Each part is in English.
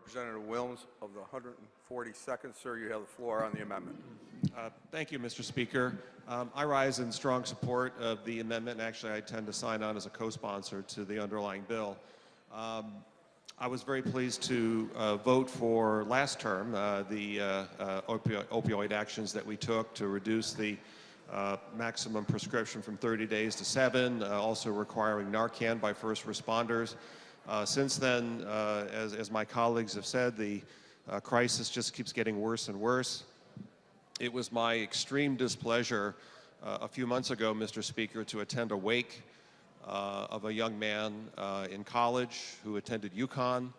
Representative Wilms of the 142nd. Sir, you have the floor on the amendment. Thank you, Mr. Speaker. I rise in strong support of the amendment, and actually I tend to sign on as a co-sponsor to the underlying bill. I was very pleased to vote for last term the opioid actions that we took to reduce the maximum prescription from 30 days to 7, also requiring Narcan by first responders. Since then, as my colleagues have said, the crisis just keeps getting worse and worse. It was my extreme displeasure a few months ago, Mr. Speaker, to attend a wake of a young man in college who attended UConn,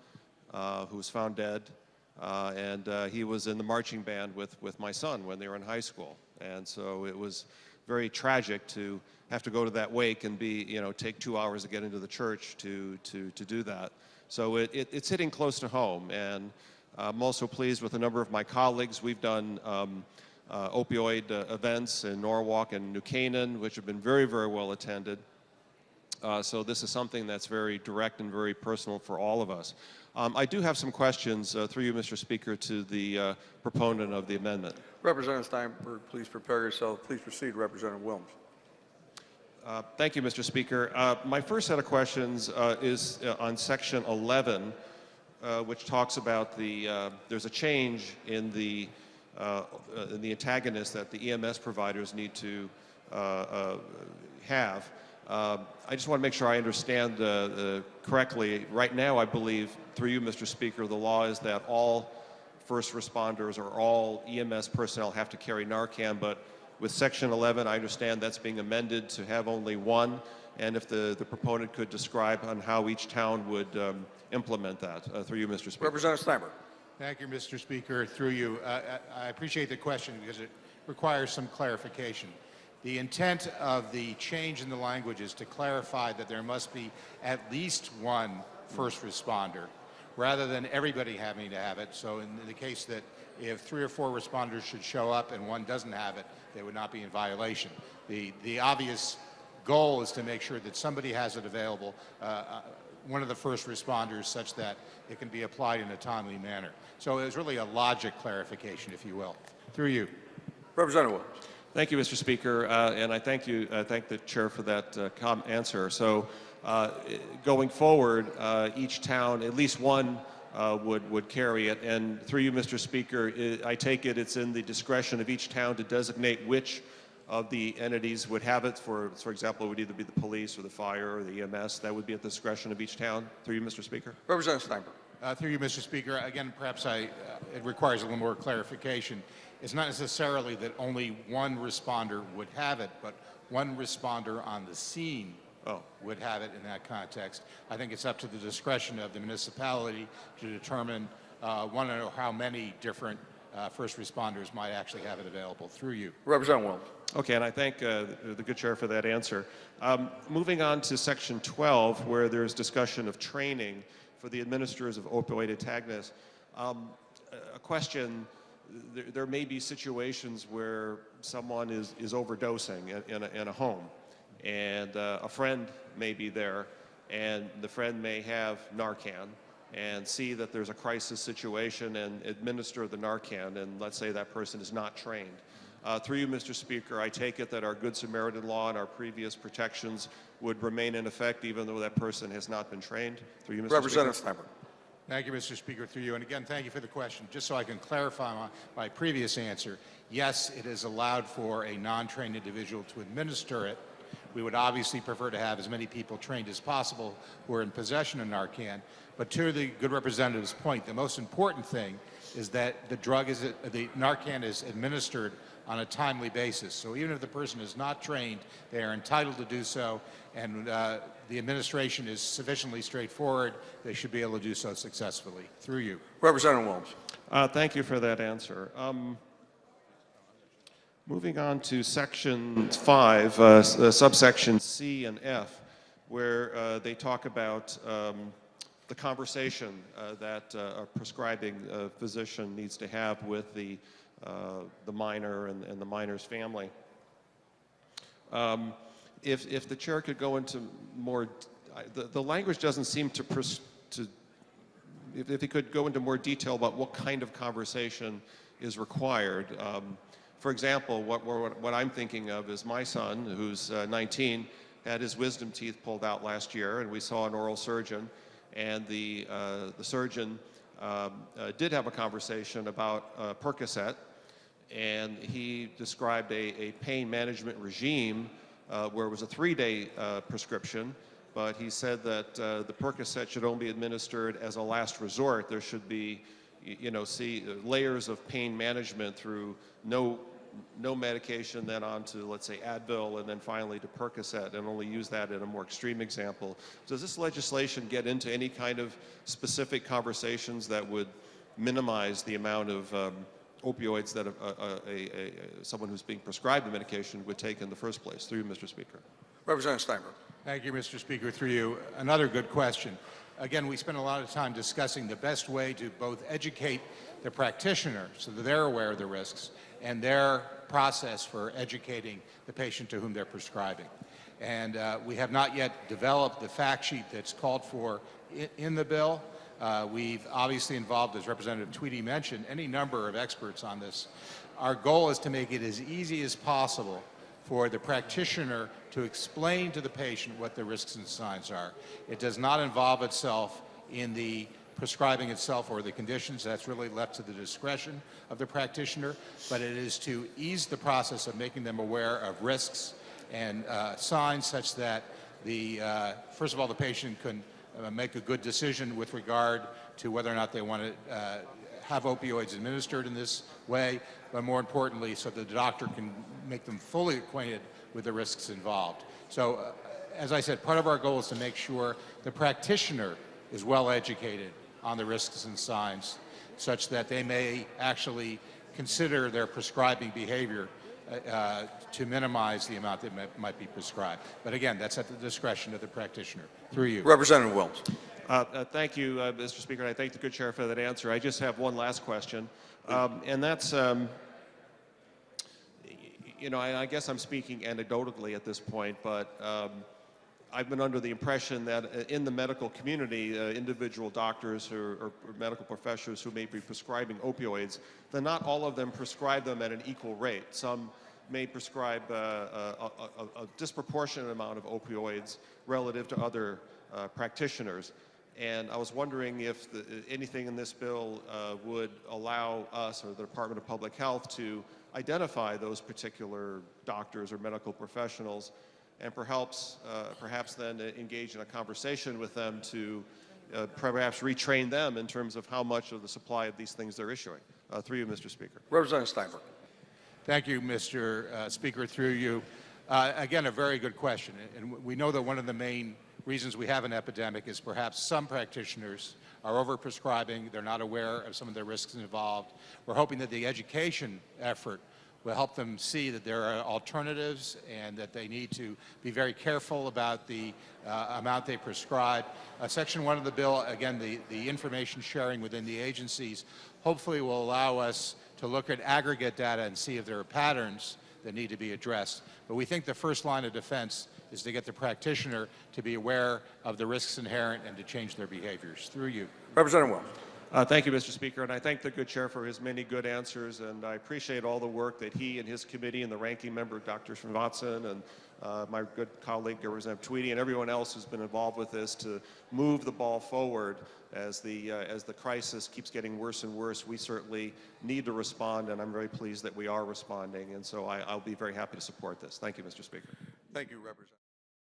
who was found dead, and he was in the marching band with my son when they were in high school. And so it was very tragic to have to go to that wake and take 2 hours to get into the church to do that. So it's hitting close to home, and I'm also pleased with a number of my colleagues. We've done opioid events in Norwalk and New Canaan, which have been very, very well attended. So this is something that's very direct and very personal for all of us. I do have some questions through you, Mr. Speaker, to the proponent of the amendment. Representative Steinberg, please prepare yourself. Please proceed, Representative Wilms. Thank you, Mr. Speaker. My first set of questions is on Section 11, which talks about there's a change in the antagonist that the EMS providers need to have. I just want to make sure I understand correctly. Right now, I believe, through you, Mr. Speaker, the law is that all first responders or all EMS personnel have to carry Narcan, but with Section 11, I understand that's being amended to have only one, and if the proponent could describe on how each town would implement that. Through you, Mr. Speaker. Representative Steinberg. Thank you, Mr. Speaker. Through you, I appreciate the question because it requires some clarification. The intent of the change in the language is to clarify that there must be at least one first responder, rather than everybody having to have it. So in the case that if 3 or 4 responders should show up and one doesn't have it, they would not be in violation. The obvious goal is to make sure that somebody has it available, one of the first responders, such that it can be applied in a timely manner. So it was really a logic clarification, if you will. Through you. Representative Wilms. Thank you, Mr. Speaker, and I thank the chair for that answer. So, going forward, each town, at least one, would carry it. And through you, Mr. Speaker, I take it's in the discretion of each town to designate which of the entities would have it. For example, it would either be the police or the fire or the EMS. That would be at the discretion of each town. Through you, Mr. Speaker. Representative Steinberg. Through you, Mr. Speaker, again, perhaps it requires a little more clarification. It's not necessarily that only one responder would have it, but one responder on the scene would have it in that context. I think it's up to the discretion of the municipality to determine one or how many different first responders might actually have it available. Through you. Representative Wilms. Okay, and I thank the good chair for that answer. Moving on to Section 12, where there's discussion of training for the administrators of opioid antagonists. A question. There may be situations where someone is overdosing in a home, and a friend may be there, and the friend may have Narcan and see that there's a crisis situation and administer the Narcan, and let's say that person is not trained. Through you, Mr. Speaker, I take it that our Good Samaritan law and our previous protections would remain in effect even though that person has not been trained. Through you, Mr. Representative Speaker. Steinberg. Thank you, Mr. Speaker. Through you. And again, thank you for the question. Just so I can clarify my previous answer, yes, it is allowed for a non-trained individual to administer it. We would obviously prefer to have as many people trained as possible who are in possession of Narcan. But to the good representative's point, the most important thing is that the Narcan is administered on a timely basis. So even if the person is not trained, they are entitled to do so, and the administration is sufficiently straightforward, they should be able to do so successfully. Through you. Representative Wilms. Thank you for that answer. Moving on to Section 5, subsection C and F, where they talk about the conversation that a prescribing physician needs to have with the minor and the minor's family. If the chair could go into more, the language doesn't seem to if he could go into more detail about what kind of conversation is required. For example, what I'm thinking of is my son, who's 19, had his wisdom teeth pulled out last year, and we saw an oral surgeon, and the surgeon did have a conversation about Percocet, and he described a pain management regime where it was a 3-day prescription, but he said that the Percocet should only be administered as a last resort. There should be, layers of pain management through no medication, then on to, let's say, Advil, and then finally to Percocet, and only use that in a more extreme example. Does this legislation get into any kind of specific conversations that would minimize the amount of opioids that someone who's being prescribed a medication would take in the first place? Through you, Mr. Speaker. Representative Steinberg. Thank you, Mr. Speaker. Through you, another good question. Again, we spend a lot of time discussing the best way to both educate the practitioner so that they're aware of the risks and their process for educating the patient to whom they're prescribing. And we have not yet developed the fact sheet that's called for in the bill. We've obviously involved, as Representative Tweedy mentioned, any number of experts on this. Our goal is to make it as easy as possible for the practitioner to explain to the patient what the risks and signs are. It does not involve itself in the prescribing itself or the conditions. That's really left to the discretion of the practitioner, but it is to ease the process of making them aware of risks and signs such that first of all, the patient can make a good decision with regard to whether or not they want to have opioids administered in this way, but more importantly, so that the doctor can make them fully acquainted with the risks involved. So, as I said, part of our goal is to make sure the practitioner is well educated on the risks and signs, such that they may actually consider their prescribing behavior to minimize the amount that might be prescribed. But again, that's at the discretion of the practitioner. Through you. Representative Wilms. Thank you, Mr. Speaker, and I thank the good chair for that answer. I just have one last question, and that's, I guess I'm speaking anecdotally at this point, but I've been under the impression that in the medical community, individual doctors or medical professionals who may be prescribing opioids, that not all of them prescribe them at an equal rate. Some may prescribe a disproportionate amount of opioids relative to other practitioners. And I was wondering if anything in this bill would allow us or the Department of Public Health to identify those particular doctors or medical professionals, and perhaps then engage in a conversation with them to perhaps retrain them in terms of how much of the supply of these things they're issuing. Through you, Mr. Speaker. Representative Steinberg. Thank you, Mr. Speaker. Through you. Again, a very good question. And we know that one of the main reasons we have an epidemic is perhaps some practitioners are overprescribing. They're not aware of some of the risks involved. We're hoping that the education effort will help them see that there are alternatives and that they need to be very careful about the amount they prescribe. Section 1 of the bill, again, the information sharing within the agencies, hopefully will allow us to look at aggregate data and see if there are patterns that need to be addressed. But we think the first line of defense is to get the practitioner to be aware of the risks inherent and to change their behaviors. Through you. Representative Wilms. Thank you, Mr. Speaker, and I thank the good chair for his many good answers, and I appreciate all the work that he and his committee and the ranking member, Dr. Srinivasan, and my good colleague, Representative Tweedy, and everyone else who's been involved with this to move the ball forward as the crisis keeps getting worse and worse. We certainly need to respond, and I'm very pleased that we are responding, and so I'll be very happy to support this. Thank you, Mr. Speaker. Thank you, Representative.